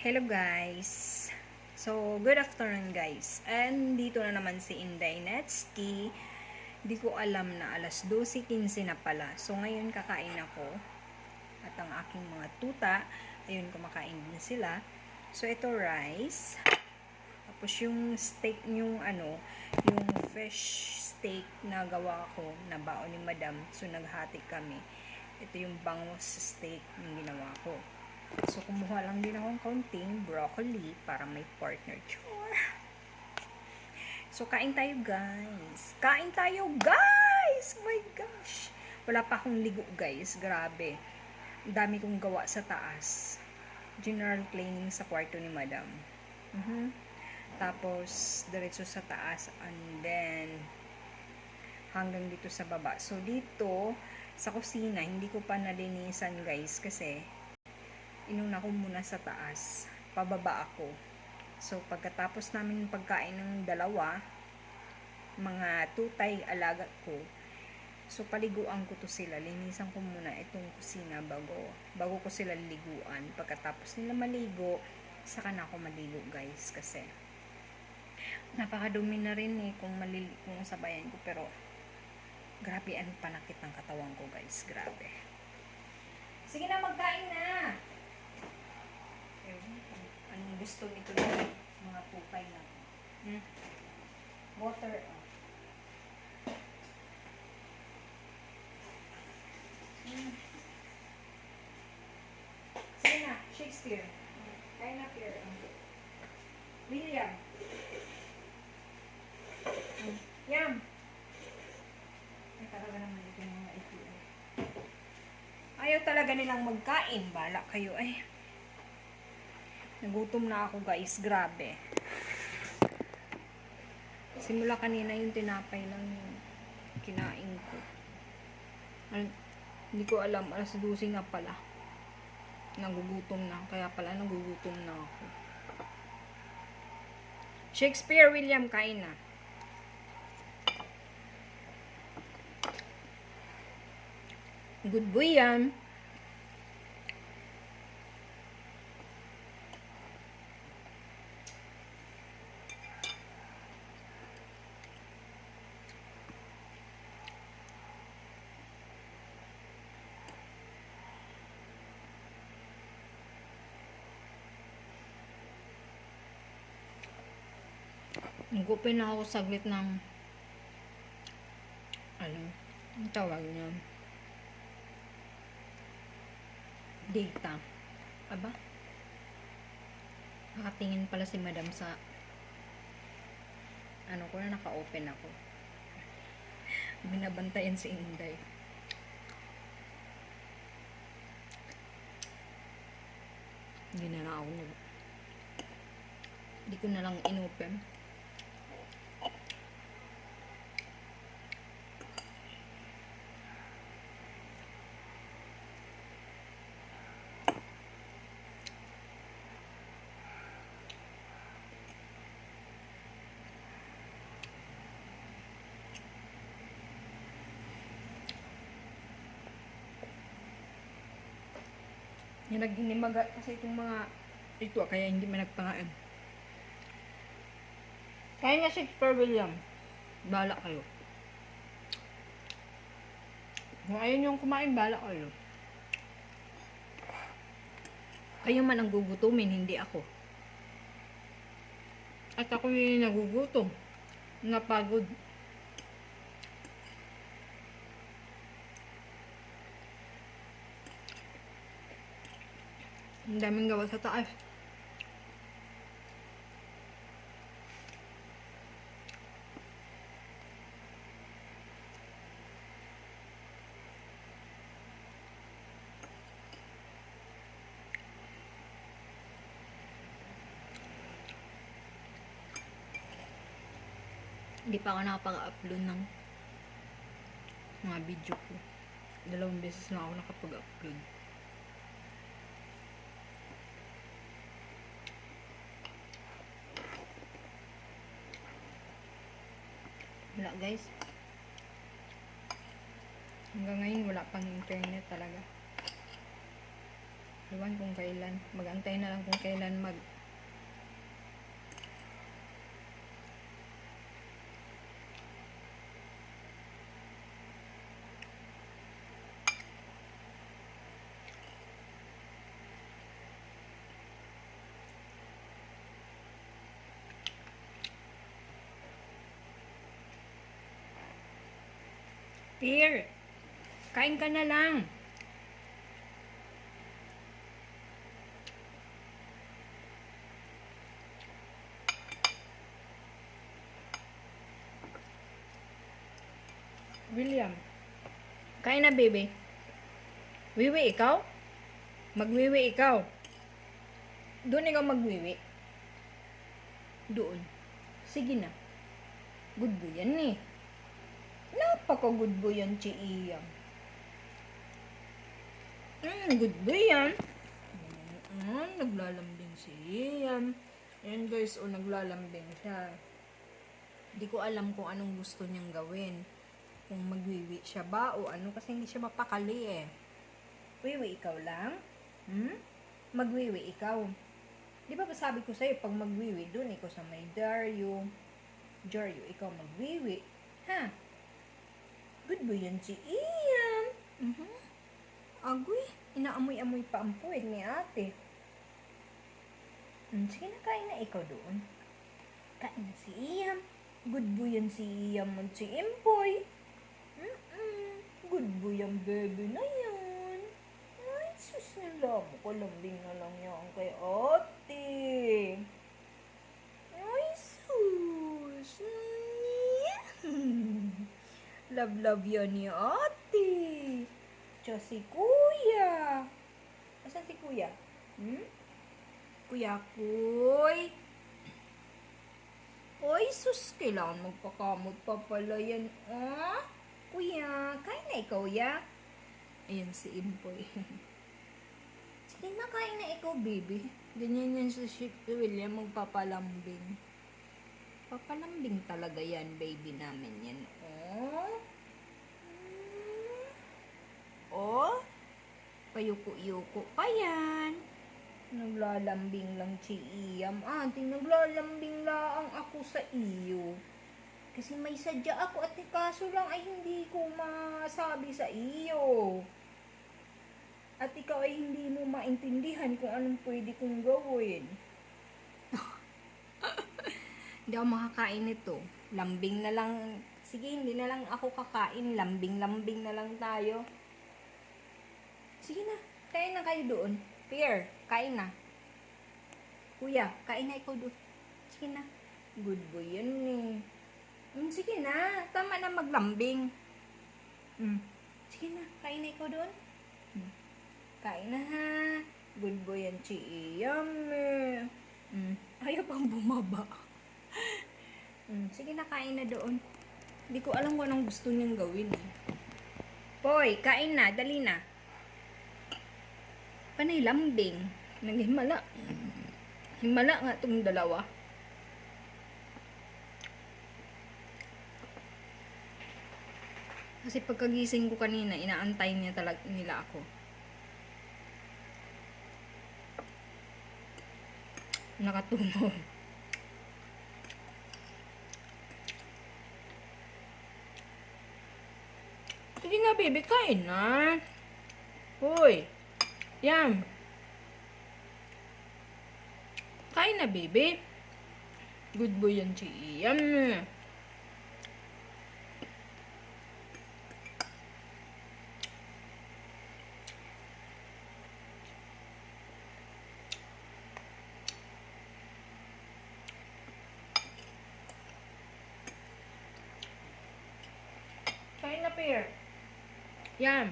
Hello guys! So, good afternoon guys. And dito na naman si Inday Netsky. Di ko alam na alas 12:15 na pala. So, ngayon kakain ako. At ang aking mga tuta, ayun kumakain din sila. So, ito rice. Tapos yung steak, yung fresh steak na gawa ko, na baon ni Madam. So, naghati kami. Ito yung bangus steak yung ginawa ko. So, kumuha lang din akong konting broccoli para may partner. Chore! So, kain tayo, guys. Kain tayo, guys! Oh my gosh! Wala pa akong ligo, guys. Grabe. Ang dami kong gawa sa taas. General cleaning sa kwarto ni Madam. Tapos, diretso sa taas. And then, hanggang dito sa baba. So, dito, sa kusina, hindi ko pa nalinisan, guys. Kasi, inuna ko muna sa taas, pababa ako. So, pagkatapos namin pagkain ng dalawa, mga tutay alaga ko, so paliguan ko to sila. Linisan ko muna itong kusina bago ko sila liguan. Pagkatapos nila maligo, saka na ako maligo, guys, kasi napakadumi na rin kung sabayan ko, pero grabe ang panakit ng katawan ko, guys. Grabe. Sige na, magkain na. Anong gusto nito ng mga pupay na water. Sige na, Shakespeare. Kain na, Pierre. William. Yam. Ay, talaga naman ito yung mga ito. Ayaw talaga nilang magkain. Bala kayo, ay. Nagutom na ako, guys. Grabe. Simula kanina yung tinapay lang yung kinain ko. Hindi ko alam. Alas 12 nga pala. Nagugutom na. Kaya pala nagugutom na ako. Shakespeare, William, kain na. Good boy yan. Nag-open na ako saglit ng ang tawag niya, data. Aba, nakatingin pala si Madam sa ko na naka-open ako. Binabantayan si Inday. Hindi na ako hindi ko na lang inopen. Yung nag-inimaga kasi itong mga ito, kaya hindi man nagpangaan. Kaya nga Shakespeare, William. Bala kayo. Kung ayun yung kumain, bala kayo. Kayo man ang gugutumin, hindi ako. At ako yung nagugutom. Napagod. Ang daming gawa sa taas. Hindi pa ako nakapag-upload ng mga video ko. 2 beses na ako nakapag-upload. Wala, guys. Hanggang ngayon wala pang internet talaga. Iwan kung kailan. Mag-antay na lang kung kailan Pear, kain ka na lang. William, kain na, baby. Wiwi, ikaw? Magwiwi ikaw. Doon ikaw magwiwi. Doon. Sige na. Good boy yan eh. Napaka-good boy yan, si Ian. Good boy yan. Naglalambing si Ian. Ayan guys, naglalambing siya. Hindi ko alam kung anong gusto niyang gawin. Kung magwiwi siya ba o ano, kasi hindi siya mapakali eh. Wiwi ikaw lang? Magwiwi ikaw. Di ba sabi ko sa'yo, pag magwiwi, doon ikaw sa may Dario, ikaw magwiwi. Ha? Good boy yan si Ian. Agoy, inaamoy-amoy pa ang puwet ni ate. Sige na, kain na ikaw doon. Kain na si Ian. Good boy yan si Ian at si Empoy. Good boy ang baby na yan. Ay, sus nila mo. Kalambing na lang yan kay ate. Ay, sus. Love yan ni ate. Tsaka si kuya. Asan si kuya? Kuya Kuy. Oy, sus, kailangan magpakamot pa pala yan. Kuya, kain na ikaw, ya? Ayan si Impoy. Sige na, kain na ikaw, baby. Ganyan yan sa si William, magpapalambing. Papalambing talaga yan, baby namin yan. Payuko-yuko pa yan. Naglalambing lang si Iyam. Ate, naglalambing lang ako sa iyo. Kasi may sadya ako at kaso lang ay hindi ko masabi sa iyo. At ikaw ay hindi mo maintindihan kung anong pwede kong gawin. Hindi ako makakain nito. Lambing na lang. Sige, hindi na lang ako kakain. Lambing-lambing na lang tayo. Sige na, kain na kayo doon. Pear, kain na. Kuya, kain na ikaw doon. Sige na. Good boy yan eh. Sige na, tama na maglambing. Sige na, kain na ikaw doon. Kain na ha. Good boy yan si Iyam eh. Ayaw pang bumaba. Sige na, kain na doon. Hindi ko alam kung anong gusto niyang gawin eh. Boy, kain na, dali na. Panay lambing. Naghimala. Himala nga itong dalawa. Kasi pagkagising ko kanina, inaantay niya talaga nila ako. Nakatungo. Sige na, baby, kain na. Hoy. Yum. Kain na, baby. Good boy yan si Ian. Kain na, Pear. Yum.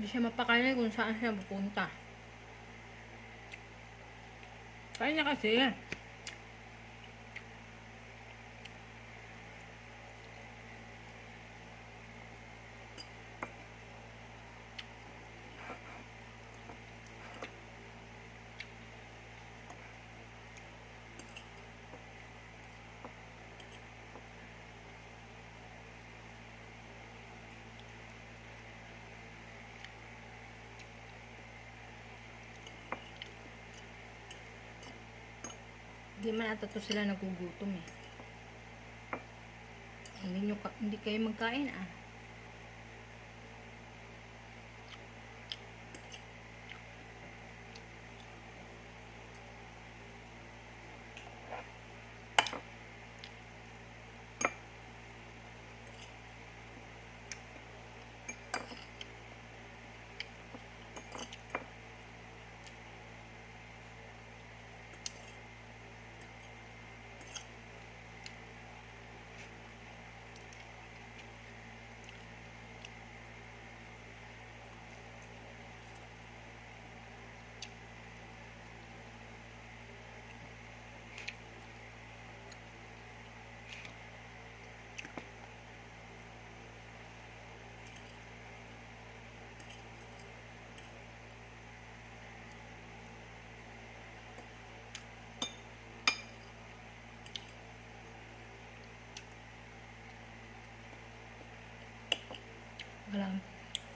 Hindi siya mapakali kung saan siya pupunta. Kain na kasi. Hindi man ata to sila nagugutom eh. Hindi kayo magkain ah.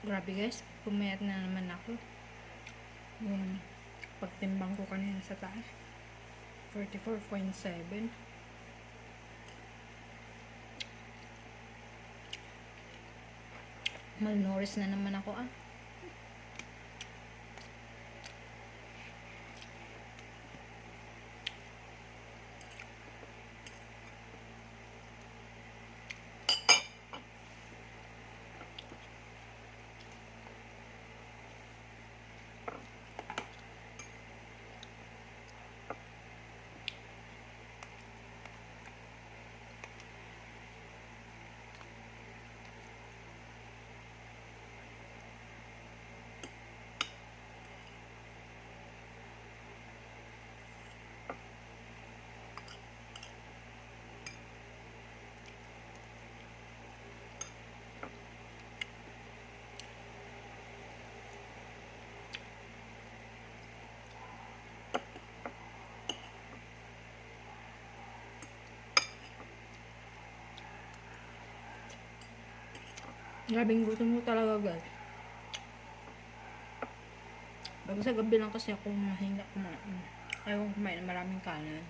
Grabe guys, pumayat na naman ako. Yung pagtimbang ko kanina sa taas, 44.7. Malnourished na naman ako ah. Grabing gutom mo talaga guys. Bago sa gabi lang kasi ako mahinga kumain. Ayaw kumain ng maraming kanin.